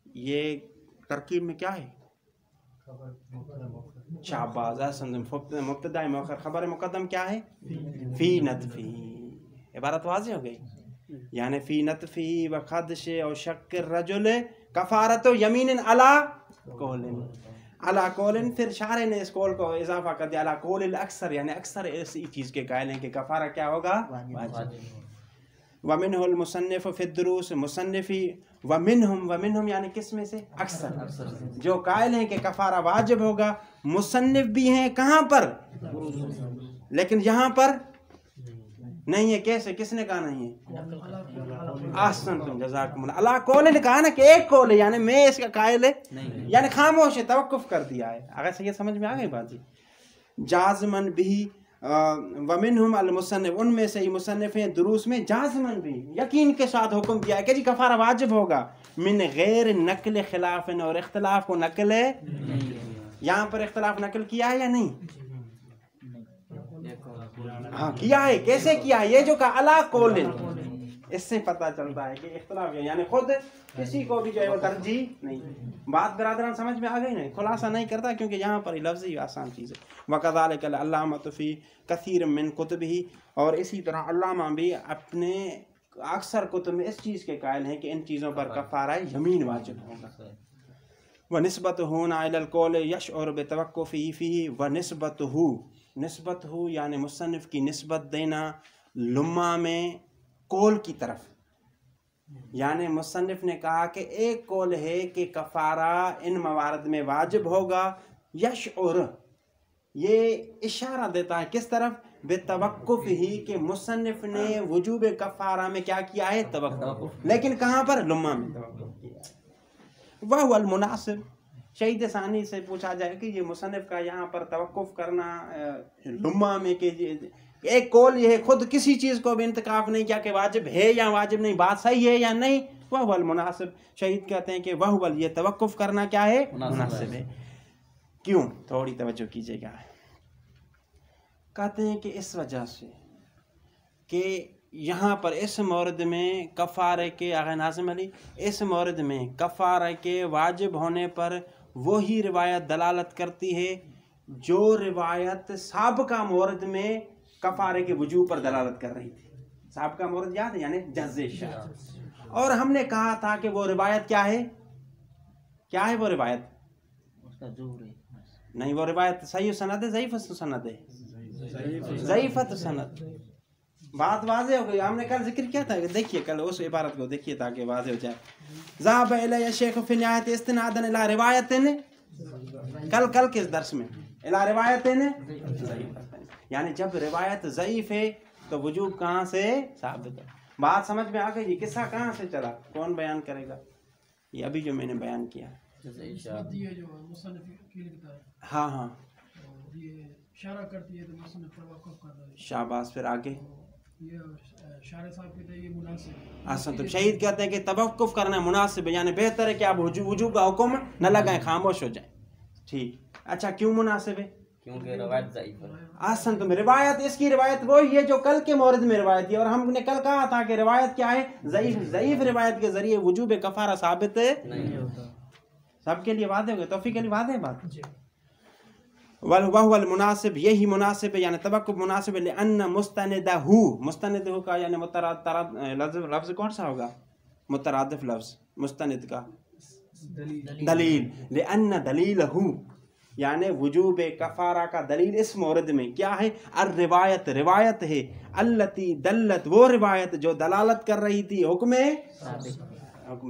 ये तरकीब में क्या है? शाबाज़, मुब्तदा मुअख्खर, खबर मुक़द्दम क्या है? फ़ी नतफ़ी। इबारत वाज़ेह हो गई, यानी फ़ी नतफ़ी व ख़दश और शक रजुल कफ़ारत यमीन अला कौलिन। फिर शारे ने इस कौल को इजाफा कर दिया, अला कौलिल अक्सर, यानी अक्सर इसी चीज़ के कायल हैं कि कफ़ारा क्या होगा? वमिनहुल मुसन्निफ़ फ़िद्दुरूस, मुसन्निफ़ी वमिनहुम यानी किस में से? अक्सर जो कायल हैं कि कफ़ारा वाजिब होगा, मुसन्निफ़ भी हैं कहाँ पर, लेकिन यहाँ पर नहीं है। कैसे? किसने कहा नहीं है? ahsantum जज़ाकुमुल्लाह। अला कौल ने कहा ना कि एक कौल है, यानी मैं इसका कायल है, यानी खामोश है, तवक्कुफ कर दिया है। अगर से ये समझ में आ गई बात जी। जाज़मन भी वमिनहुम अल मुसन्निफ़, उनमें से ही मुसन्निफ़ हैं दुरूस में जाज़मन भी यकीन के साथ हुक्म किया है कि जी कफ़ारा वाजिब होगा, मिन गैर नक़ल खिलाफ़िन, और इख्तिलाफ़ को नकल यहाँ पर इख्तिलाफ़ नकल किया है या नहीं? हाँ किया है। कैसे किया है? ये जो कहा अला कौलिन, इससे पता चलता है कि इख्तिलाफ है, यानी खुद किसी को भी जो है वो तरजीह नहीं। बात बरादरान समझ में आ गई नहीं? खुलासा नहीं करता क्योंकि यहाँ पर लफ्ज़ ही आसान चीज़ है। वकज़ालिक अल्लामा फ़ी कसीर मिन कुतुबिही, और इसी तरह अल्लामा भी अपने अक्सर कुतुब में इस चीज़ के कायल हैं कि इन चीज़ों पर कफ़ारा यमीन वाजिब होगा। व निस्बतहु इलल कौल यशउर बितवक्कुफ़ी फ़ीही, व निस्बतहु यानी मुसन्निफ़ की निस्बत देना लुम्मा में कौल की तरफ, यानी मुसन्निफ़ ने कहा कि एक कौल है कि कफ़ारा इन मवारद में वाजिब होगा। यशउर ये इशारा देता है किस तरफ? बेतवक्कुफ़ ही, कि मुसन्निफ़ ने वजूब कफ़ारा में क्या किया है? तवक्कुफ़। लेकिन कहाँ पर? लुम्मा में तवक्कुफ़ किया है। वह हुवल मुनासिब। शहीद सानी से पूछा जाए कि ये मुसन्निफ़ का यहाँ पर तवक्कुफ़ करना लुम्मा में, कि एक कौल ये है, खुद किसी चीज़ को भी इंतकाफ नहीं किया कि वाजिब है या वाजिब नहीं, बात सही है या नहीं। वह हुवल मुनासिब, शहीद कहते हैं कि वह हुवल, ये तवक्कुफ़ करना क्या है? मुनासिब है। क्यों? थोड़ी तवज्जो कीजिएगा। कहते हैं कि इस वजह से कि यहाँ पर इस मौरद में कफ़ारे के आगे नाज़िम अली इस मौरद में कफ़ारे के वाजिब होने पर वही रिवायत दलालत करती है जो रिवायत साबका मौरद में कफ़ारे के वजूब पर दलालत कर रही थी। साबका मौरद याद है, यानी जज़्ज़े शार। और हमने कहा था कि वो रिवायत क्या है, क्या है वो रिवायत? उसका जोर है नहीं, वो रिवायत सही सनद है, ज़ईफ़ सनद है, ज़ईफ़त सनद। बात वाज़े हो गई। हमने कल जिक्र किया था, देखिए कल उस इबारत को देखिए ताकि वाज़े हो जाए। ज़ाहब इलैया शेख फ़ी निहायत इस्तिनादन इला रिवायतिन, कल किस दर्स में इला रिवायतिन, यानी जब रिवायत ज़ईफ़ है तो वजूब कहाँ से साबित है। बात समझ में आ गई? ये किस्सा कहाँ से चला, कौन बयान करेगा? ये अभी जो मैंने बयान किया। हाँ हाँ, शाबाश। फिर आगे आसन तो शहीद कहते हैं कि तवक्कुफ करना मुनासिब है, यानी बेहतर है कि आप वजूब का हुक्म न लगाएं, खामोश हो जाए। ठीक, अच्छा क्यों मुनासिब है? क्योंकि रिवायत ज़ईफ़ है। आसन तो रिवायत, इसकी रिवायत वही है जो कल के मौरद में रिवायत थी, और हमने कल कहा था कि रिवायत क्या है, ज़ईफ़ रिवायत के जरिए वजूब कफ़ारा साबित नहीं होता। सबके लिए वादे हो गए, तौफीक के लिए वादे बात। वल मुनासिब, यही मुनासिब है, यानी तवक्कुफ मुनासिब है। लिअन्न मुस्तनिदहु, मुस्तनिदहु का यानी लफ्ज़ कौन सा होगा? मुतरादिफ लफ्ज़ मुस्तनिद का दलील। लिअन्न दलीलहु, यानी वजूब कफ़ारा का दलील इस मौरद में क्या है? अर रिवायत, रिवायत है। अल्लती दल्लत, वो रिवायत जो दलालत कर रही थी हुक्म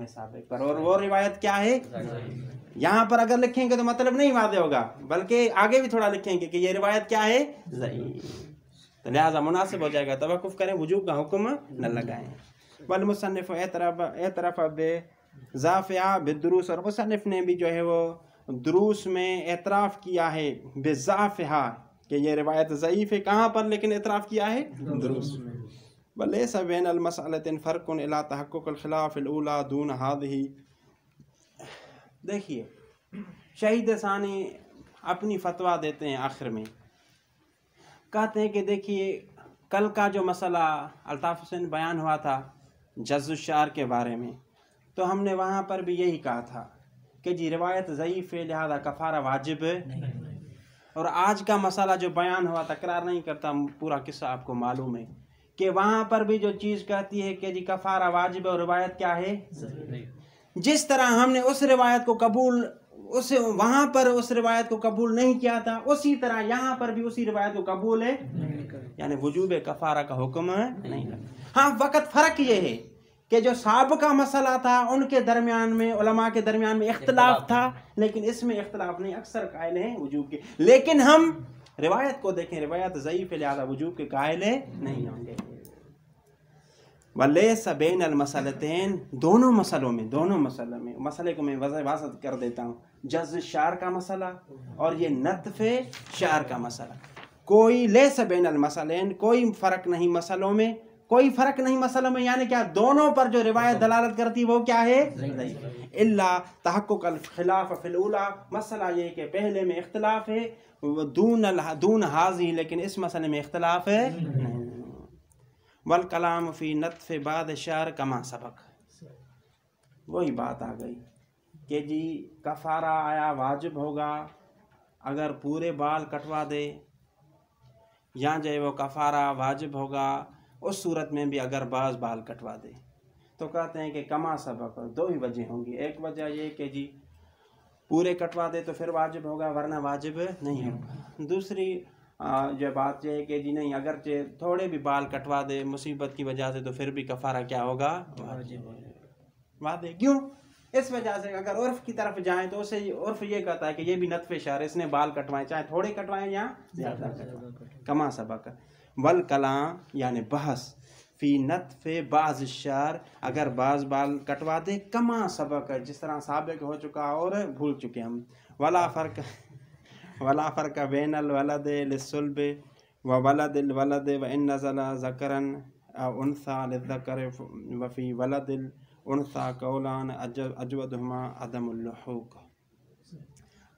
साबिक़ पर, और वो रिवायत क्या है? यहाँ पर अगर लिखेंगे तो मतलब नहीं वादे होगा, बल्कि आगे भी थोड़ा लिखेंगे कि ये रिवायत क्या है, ज़ईफ़, तो लिहाजा मुनासिब हो जाएगा। तवक्कुफ करें, वजूब का हुक्म न लगाएं। वल मुसन्निफ़ एतरफ़ बिज़ाफ़िहा बिद्दुरूस, और मुसन्निफ़ ने भी जो है वो दुरूस में एतराफ़ किया है बिज़ाफ़िहा कि ये रिवायत ज़ईफ़ है। कहाँ पर लेकिन एतराफ़ किया है? दुरूस में। वलैसा बैनल मसअलतिन फ़र्क़ुन इला तहक़्क़ुक़िल ख़िलाफ़िल ऊला दून हाज़िही। देखिए शहीद सानी अपनी फतवा देते हैं आखिर में, कहते हैं कि देखिए कल का जो मसला अल्ताफ़ हुसैन बयान हुआ था जज़्ज़ुश शार के बारे में, तो हमने वहाँ पर भी यही कहा था कि जी रिवायत ज़ईफ़ है, लिहाजा कफ़ारा वाजिब है। और आज का मसला जो बयान हुआ, तकरार नहीं करता, पूरा किस्सा आपको मालूम है कि वहाँ पर भी जो चीज़ कहती है कि जी कफ़ारा वाजिब है और रिवायत क्या है? जिस तरह हमने उस रिवायत को कबूल, उस वहाँ पर उस रिवायत को कबूल नहीं किया था, उसी तरह यहाँ पर भी उसी रिवायत को कबूल है, यानी वजूब कफ़ारा का हुक्म नहीं लगा। हाँ, वक़्त फ़र्क ये है कि जो साबिक़ा मसला था उनके दरमियान में, उलमा के दरमियान में इख्तिलाफ था, लेकिन इसमें इख्तिलाफ नहीं, अक्सर कायल हैं वजूब के। लेकिन हम रिवायत को देखें, रिवायत ज़ईफ़ है, लिहाजा वजूब के कायल नहीं होंगे। वलैसा बैनल मसलतैन, दोनों मसलों में मसले को मैं वाज़ह कर देता हूँ, जज़्ज़ शार का मसला और ये नत्फ़ शार का मसला, कोई लैसा बैनल मसलैन, कोई फ़र्क नहीं मसलों में, कोई फ़र्क नहीं मसलों में, यानी क्या दोनों पर जो रिवायत दलालत करती वो क्या है? इल्ला तहक़्क़ुक़ल ख़िलाफ़ फ़िल ऊला, मसला ये कि पहले में इख्तिलाफ़ है, दून हाज़ी, लेकिन इस मसले में इख्तिलाफ़ है। वल कलाम फ़ी नत्फ़ बाद शार कमा सबक, वही बात आ गई कि जी कफ़ारा आया वाजिब होगा अगर पूरे बाल कटवा दे, या जो है वो कफ़ारा वाजिब होगा उस सूरत में भी अगर बाज़ बाल कटवा दे। तो कहते हैं कि कमा सबक, दो ही वजह होंगी। एक वजह ये कि जी पूरे कटवा दे तो फिर वाजिब होगा, वरना वाजिब नहीं होगा। दूसरी जो बात यह है कि जी नहीं, अगर थोड़े भी बाल कटवा दे मुसीबत की वजह से तो फिर भी कफ़ारा क्या होगा? वाजिब। क्यों? इस वजह से अगर उर्फ की तरफ जाएं तो उसे उर्फ ये कहता है कि ये भी नत्फ़ शार, इसने बाल कटवाएं, चाहे थोड़े कटवाएं या ज़्यादा कटवाएं, कमा सबक। वल कलाम यानी बहस फ़ी नत्फ़ बाज़ शार, अगर बाज़ बाल कटवा दे, कमा सबक, जिस तरह साबिक़ हो चुका और भूल चुके हम। वला फ़र्क बैनल वलद लिस्सुल्ब व वलदिल वलद व इन नज़ला ज़करन अव उन्सा लिज़्ज़कर व फ़ी वलदिल उन्सा कौलान अजवदहुमा अदमुल लुहूक।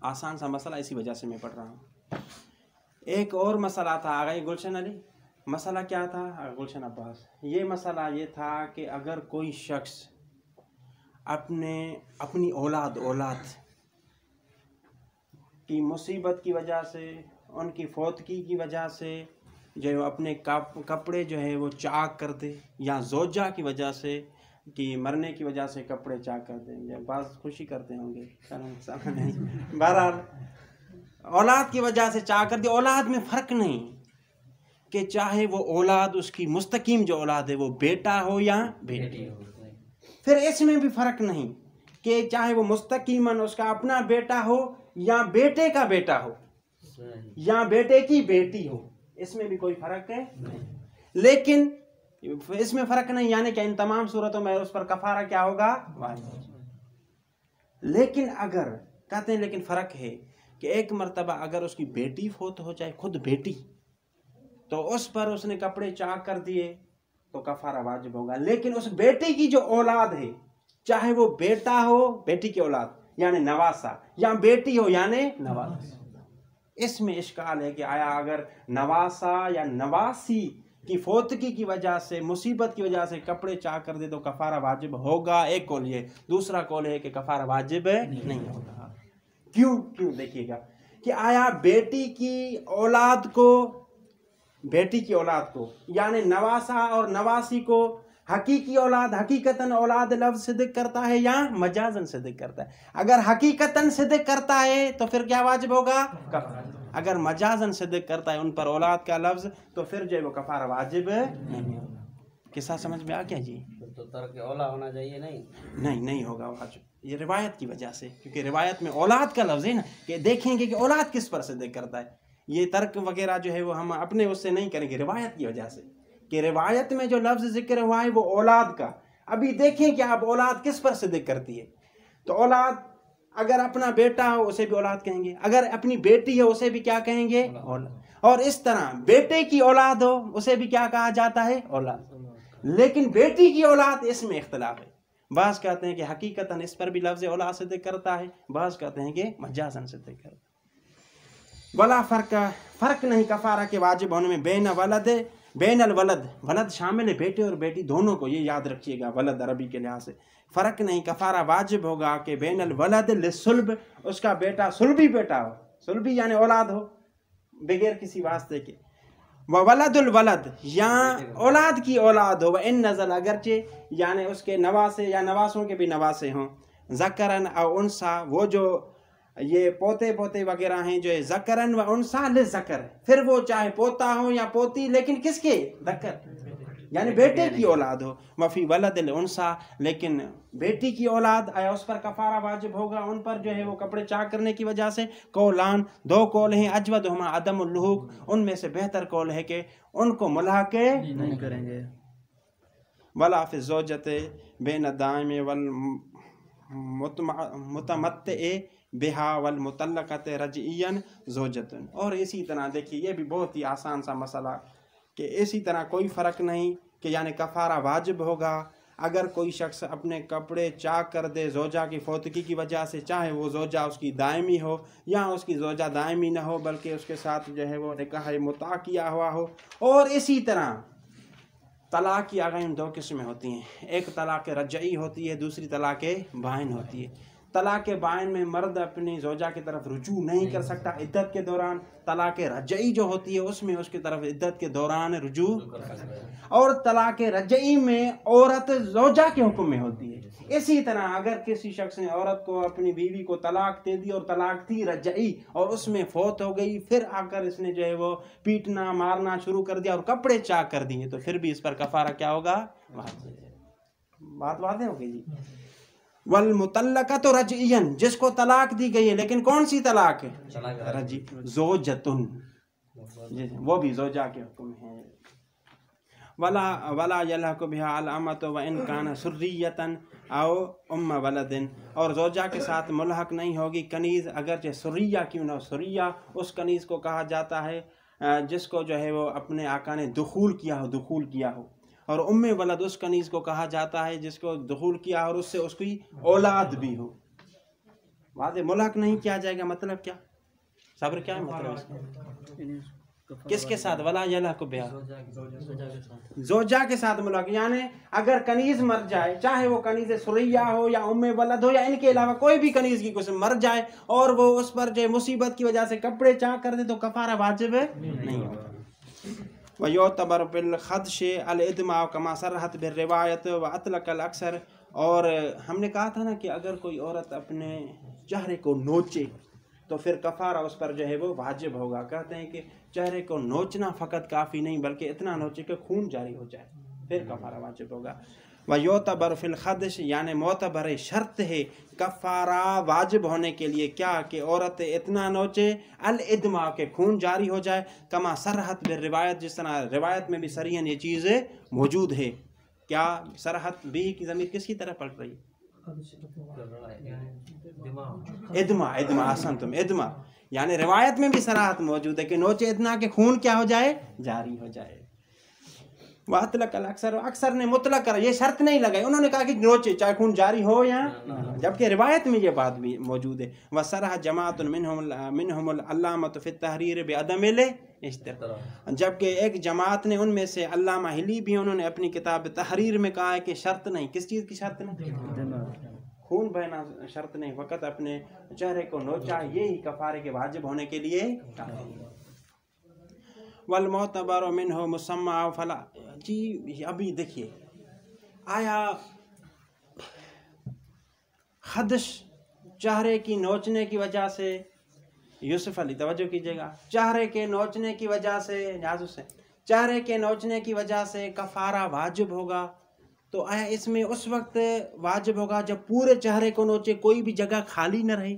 आसान सा मसला, इसी वजह से मैं पढ़ रहा हूँ। एक और मसला था, आ गई गुलशन अली, मसला क्या था गुलशन अब्बास? ये मसला ये था कि अगर कोई शख्स अपनी औलाद की मुसीबत की वजह से, उनकी फौतगी की वजह से जो है वो अपने कपड़े जो है वो चाक कर दे, या जोजा की वजह से कि मरने की वजह से कपड़े चाक कर दें, जब बात खुशी करते होंगे नहीं, बहरहाल औलाद की वजह से चाक कर दे। औलाद में फ़र्क नहीं कि चाहे वो औलाद उसकी मुस्तकीम जो औलाद है वो बेटा हो या बेटी हो, फिर इसमें भी फ़र्क नहीं कि चाहे वो मुस्तकीमन उसका अपना बेटा हो या बेटे का बेटा हो या बेटे की बेटी हो, इसमें भी कोई फ़र्क है नहीं। लेकिन इसमें फ़र्क नहीं, यानी कि इन तमाम सूरतों में उस पर कफ़ारा क्या होगा? लेकिन अगर कहते हैं लेकिन फ़र्क है कि एक मर्तबा अगर उसकी बेटी फोत हो जाए, खुद बेटी, तो उस पर उसने कपड़े चाक कर दिए तो कफारा वाजिब होगा। लेकिन उस बेटी की जो औलाद है, चाहे वो बेटा हो, बेटी की औलाद यानी नवासा, या बेटी हो यानी नवास, इसमें इश्काल है कि आया अगर नवासा या नवासी की फोतगी की वजह से, मुसीबत की वजह से कपड़े चाक कर दे तो कफारा वाजिब होगा। एक कौल ये, दूसरा कौल है कि कफारा वाजिब नहीं होगा। क्यों देखिएगा कि आया बेटी की औलाद को यानी नवासा और नवासी को हकीकी औलाद, हकीकतन औलाद लफ्ज सिद्क करता है या मजाजन सिद्क करता है? अगर हकीकतन सिद्क करता है तो फिर क्या वाजिब होगा? कफारा। अगर मजाजन सिद्क करता है उन पर औलाद का लफ्ज, तो फिर जो है वो कफारा वाजिब नहीं होगा। किस्सा समझ में आ गया जी? तो तर्क औला होना चाहिए? नहीं होगा वाजिब, ये रिवायत की वजह से, क्योंकि रिवायत में औलाद का लफ्ज है ना, कि देखेंगे कि औलाद किस पर सिद्क करता है। ये तर्क वगैरह जो है वो हम अपने उससे नहीं करेंगे, रिवायत की वजह से, कि रिवायत में जो लफ्ज जिक्र हुआ है वो औलाद का। अभी देखें कि आप औलाद किस पर सिद्क करती है। तो औलाद अगर अपना बेटा हो उसे भी औलाद कहेंगे, अगर अपनी बेटी है उसे भी क्या कहेंगे? औलाद। और इस तरह बेटे की औलाद हो उसे भी क्या कहा जाता है? औलाद। लेकिन बेटी की औलाद, इसमें इख्तलाफ है। बाज़ कहते हैं कि हकीकतन इस पर भी लफ्ज औलाद सिद्क करता है, बाज़ कहते हैं कि मजाजन सिद्क करता है। वला फ़र्क नहीं कफ़ारा के वाजिब होने में बेन अल वलद शामिल है बेटे और बेटी दोनों को, ये याद रखिएगा, वलद अरबी के लिहाज से फ़र्क नहीं। कफ़ारा वाजिब होगा कि बेन अल वलद लिस्सुल्ब, उसका बेटा सुल्बी बेटा हो, सुल्बी यानी औलाद हो बगैर किसी वास्ते के, व वलदुल वलद या औलाद की औलाद हो, व इन नज़ल अगरचे यानी उसके नवासे या नवासों के भी नवासे हों, ज़करन और उनसा, वो जो ये पोते वगैरह हैं जो है ज़करन व उनसा ले ज़कर, फिर वो चाहे पोता हो या पोती, लेकिन किसके? ज़कर यानी बेटे की औलाद हो। वफ़ी वलदिल उनसा, लेकिन बेटी की औलाद, आया उस पर कफ़ारा वाजिब होगा उन पर जो है वो कपड़े चाक करने की वजह से? कौलान, दो कौल हैं, अजवद हुमा अदमुल लुहूक, उनमें से बेहतर कौल है कि उनको मुल्हाके नहीं करेंगे। वला फ़ी ज़ौजते बेन दाइम वल मुतमत्ते बिहा वल मुतल्लक़त रजइयन ज़ौजतुन। और इसी तरह देखिए, ये भी बहुत ही आसान सा मसला, कि इसी तरह कोई फ़र्क नहीं कि यानी कफ़ारा वाजिब होगा अगर कोई शख्स अपने कपड़े चाक कर दे ज़ौजा की फौतगी की वजह से, चाहे वो ज़ौजा उसकी दायमी हो या उसकी ज़ौजा दायमी ना हो, बल्कि उसके साथ जो है वो निकाह मुता किया हुआ हो। और इसी तरह तलाक़ की आगाम दो किस्में होती हैं, एक तलाक़ रजई होती है, दूसरी तलाक़ बाइन होती है। तलाक़ बाइन में मर्द अपनी ज़ौजा की तरफ रुजू नहीं कर सकता इद्दत के दौरान, तलाक़ रजई जो होती है उसमें उसकी तरफ इद्दत के दौरान रुजू कर सकता है, और तलाक़ रजई में औरत ज़ौजा के हुक्म में होती है। इसी तरह अगर किसी शख्स ने औरत को, अपनी बीवी को तलाक़ दे दी और तलाक़ थी रजई और उसमें फौत हो गई, फिर आकर इसने जो है वो पीटना मारना शुरू कर दिया और कपड़े चाक कर दिए, तो फिर भी इस पर कफ़ारा क्या होगा? बात वाज़ेह हो गई जी। वल मुतल्लक़त रजइयन, जिसको तलाक दी गई है, लेकिन कौन सी तलाक है? रजी। ज़ौजतुन, वो भी ज़ौजा के हुक्म है। वला यलहक़ु बिहा अल अमतु व इन कान सुर्रियतन आओ उम्म वलदिन, और ज़ौजा के साथ मुल्हक नहीं होगी कनीज़, अगरचे सुर्रिया क्यों ना हो। सुर्रिया उस कनीज़ को कहा जाता है जिसको जो है वो अपने आका ने दुखूल किया हो, और उम्मे वलद उस कनीज़ को कहा जाता है जिसको दुखूल किया और उससे उसकी औलाद भी हो। वादे मुल्हक नहीं किया जाएगा, मतलब क्या? सब्र क्या है मतलब इसका? किसके साथ? वला यला को ब्याह जोजा के साथ मुलाक, यानी अगर कनीज मर जाए, चाहे वो कनीज सुरैया हो या उम्मे वलद हो या इनके अलावा कोई भी कनीज की किस्म मर जाए और वो उस पर जो मुसीबत की वजह से कपड़े चाक कर दे तो कफारा वाजिब नहीं होगा। वयोतबर बिल खदश अल इदमा कमा सरहत बिल रिवायत व अतलक अल अक्सर। और हमने कहा था ना कि अगर कोई औरत अपने चेहरे को नोचे तो फिर कफारा उस पर जो है वो वाजिब होगा। कहते हैं कि चेहरे को नोचना फ़कत काफ़ी नहीं बल्कि इतना नोचे कि खून जारी हो जाए, फिर कफारा वाजिब होगा। वयोतबर फिल खदश यानी मोतबर शर्त है कफारा वाजिब होने के लिए क्या कि औरत इतना नोचे अल इदमा के खून जारी हो जाए, कमा सरहत बिल रिवायत जिस तरह रिवायत में भी सरीहन ये चीज़ मौजूद है। क्या सरहत भी की ज़मीर किसकी तरफ पड़ रही है? इदमा, इदमा आसन तुम इदमा, यानी रिवायत में भी सराहत मौजूद है कि नोचे इतना के खून क्या हो जाए, जारी हो जाए। वातलक अक्सर, अक्सर ने मुतलक करा, ये शर्त नहीं लगाई, उन्होंने कहा कि नोचे चाहे खून जारी हो या, जबकि रिवायत में ये बात भी मौजूद है। वसरह जमातुन मिनहुमुल अल्लामतु फित तहरीर बिअदमिल इश्तिरात, जबकि एक जमात ने उनमें से अल्लामा हिली भी उन्होंने अपनी किताब तहरीर में कहा है कि शर्त नहीं, किस चीज़ की शर्त नहीं, खून बहना शर्त नहीं, वक़्त अपने चेहरे को नोचा यही कफारे के वाजिब होने के लिए काफ़ी है। वल मोतबर मिन्हु मुसम्मा फला जी। अभी देखिए आया खदश चेहरे की नोचने की वजह से, यूसुफ अली तवज्जो कीजिएगा, चेहरे के नोचने की वजह से, चेहरे के नोचने की वजह से कफारा वाजिब होगा, तो आया इसमें उस वक्त वाजिब होगा जब पूरे चेहरे को नोचे, कोई भी जगह खाली न रहे,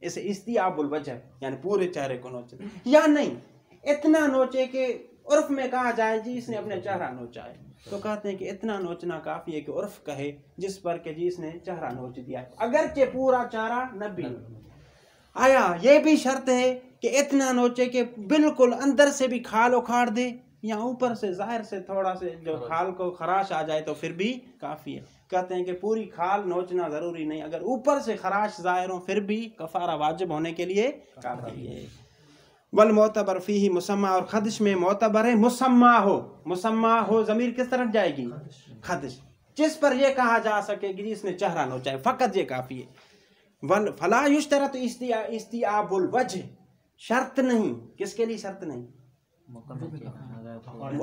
इसे इस्तिआबुल वजह यानी पूरे चेहरे को नोचे, या नहीं इतना नोचे कि उर्फ में कहा जाए जी इसने अपने चेहरा नोचा है, तो कहते हैं कि इतना नोचना काफ़ी है कि उर्फ कहे जिस पर के जी इसने चेहरा नोच दिया है, अगरचे पूरा चेहरा न भी। आया ये भी शर्त है कि इतना नोचे कि बिल्कुल अंदर से भी खाल उखाड़ दे या ऊपर से ज़ाहिर से थोड़ा से जो खाल को खराश आ जाए तो फिर भी काफ़ी है। कहते हैं कि पूरी खाल नोचना ज़रूरी नहीं, अगर ऊपर से खराश ज़ाहिर हो फिर भी कफारा वाजिब होने के लिए काफ़ी है। वल मोतबर फ़ीही मुसम्मा, और खदश में मोतबर है मुसम्मा हो, मुसम्मा हो ज़मीर किस तरफ जाएगी, खदश, जिस पर यह कहा जा सके कि जिसने चेहरा नोचा है, फ़कत ये काफ़ी है। वल फला युश्तरत इस्तिआबुल वजह, शर्त नहीं, किसके लिए शर्त नहीं,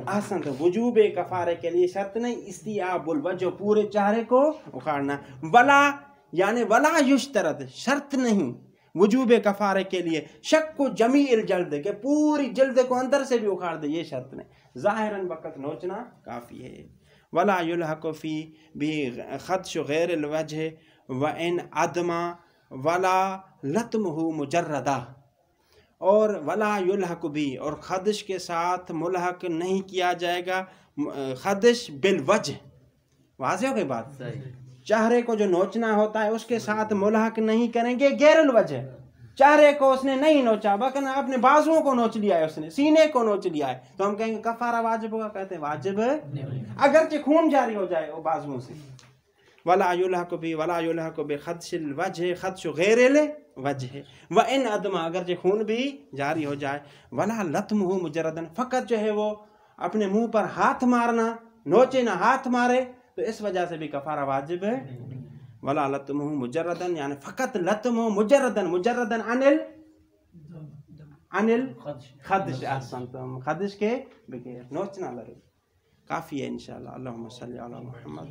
आसन तो वजूब कफारे के लिए शर्त नहीं, इस्तिआबुल वजह पूरे चेहरे को उखाड़ना। वला यानी वला युश्तरत शर्त नहीं वजूब कफारे के लिए शक को जमील जल्द के पूरी जल्द को अंदर से भी उखाड़ दे, ये शर्त नहीं, ज़ाहिरन वक़्त नोचना काफ़ी है। वला युल्हक़ु फ़ी भी खदश गैर वजह व इन अदमा वला लतमहु मुजर्रदा, और वला युल्हक़ु भी, और खदश के साथ मुल्हक नहीं किया जाएगा खदश बिल वजह, वाज़ेह हो गई बात, चेहरे को जो नोचना होता है उसके साथ मुल्हक नहीं करेंगे गैरुल वजह, चेहरे को उसने नहीं नोचा बल्कि अपने बाजुओं को नोच लिया है, उसने सीने को नोच लिया है, तो हम कहेंगे कफारा वाजिब होगा, कहते हैं वाजिब अगरचे खून जारी हो जाए वो बाजुओं से। वला युल्हक़ु बि खदशिल वजह खदश गैरिल वजह व इन अदमा, अगरचे खून भी जारी हो जाए। वला लतमुहु मुजर्रदन, फ़कत जो है वो अपने मुंह पर हाथ मारना, नोचे ना हाथ मारे, तो इस वजह से भी कफारा वाजिब है। वला लतमुहु मुजर्रदन यानी फ़कत लतमुहु मुजर्रदन, मुजर्रदन अनिल खदश, आसन खदश के बगैर नोचना लगे काफ़ी है इंशाअल्लाह। अल्लाहुम्मा सल्ली अला मुहम्मद।